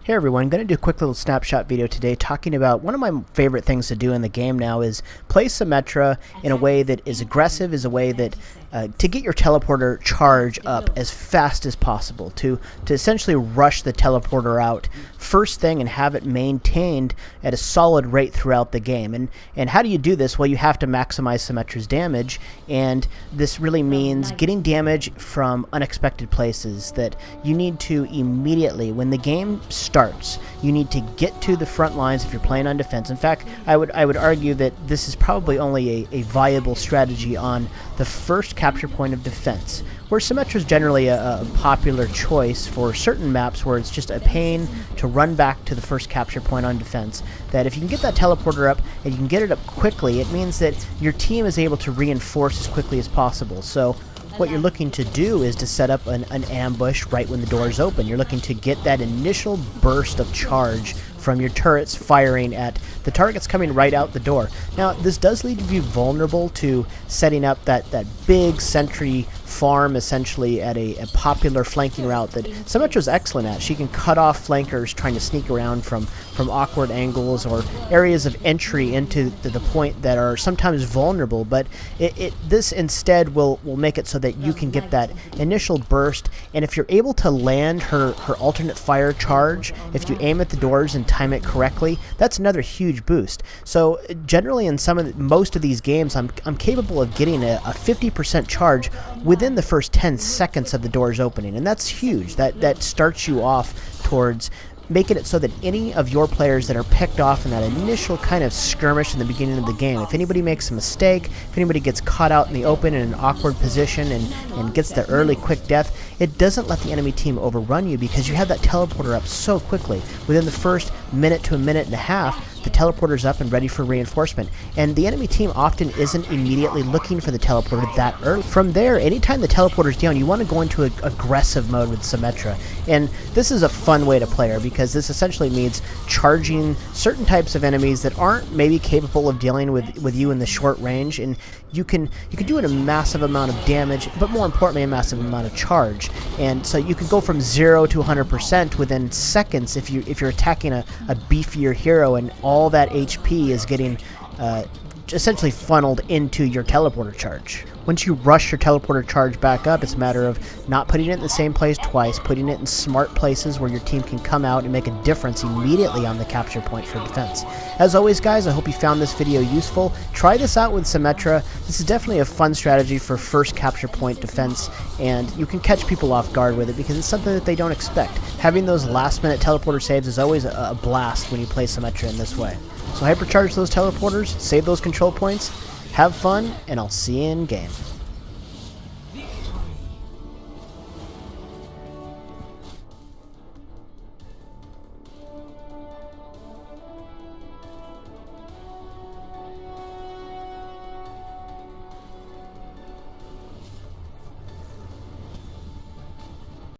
Hey everyone, I'm going to do a quick little snapshot video today talking about one of my favorite things to do in the game now is play Symmetra in a way that is aggressive, is a way that to get your teleporter charge up as fast as possible, to essentially rush the teleporter out first thing and have it maintained at a solid rate throughout the game. And how do you do this? Well, you have to maximize Symmetra's damage, and this really means getting damage from unexpected places that you need to immediately, when the game starts, you need to get to the front lines if you're playing on defense. In fact, I would argue that this is probably only a viable strategy on the first capture point of defense, where Symmetra is generally a popular choice for certain maps where it's just a pain to run back to the first capture point on defense. That if you can get that teleporter up and you can get it up quickly, it means that your team is able to reinforce as quickly as possible. So what you're looking to do is to set up an ambush right when the doors open. You're looking to get that initial burst of charge from your turrets firing at the targets coming right out the door. Now, this does leave you vulnerable to setting up that big sentry farm, essentially at a popular flanking route that Symmetra's excellent at. She can cut off flankers trying to sneak around from awkward angles or areas of entry into the point that are sometimes vulnerable, but this instead will make it so that you can get that initial burst, and if you're able to land her alternate fire charge, if you aim at the doors and time it correctly, that's another huge boost. So generally in most of these games, I'm capable of getting a 50% charge within the first 10 seconds of the doors opening, and that's huge. That starts you off towards making it so that any of your players that are picked off in that initial kind of skirmish in the beginning of the game, if anybody makes a mistake, if anybody gets caught out in the open in an awkward position and gets the early quick death, it doesn't let the enemy team overrun you because you have that teleporter up so quickly. Within the first minute to a minute and a half, the teleporter's up and ready for reinforcement, and the enemy team often isn't immediately looking for the teleporter that early. From there, anytime the teleporter's down, you want to go into aggressive mode with Symmetra, and this is a fun way to play her because this essentially means charging certain types of enemies that aren't maybe capable of dealing with you in the short range, and you can do it a massive amount of damage, but more importantly a massive amount of charge. And so you can go from 0 to 100% within seconds if you're attacking a beefier hero, and all that HP is getting essentially funneled into your teleporter charge. Once you rush your teleporter charge back up, it's a matter of not putting it in the same place twice, putting it in smart places where your team can come out and make a difference immediately on the capture point for defense. As always, guys, I hope you found this video useful. Try this out with Symmetra. This is definitely a fun strategy for first capture point defense, and you can catch people off guard with it because it's something that they don't expect. Having those last-minute teleporter saves is always a blast when you play Symmetra in this way. So hypercharge those teleporters, save those control points, have fun, and I'll see you in game.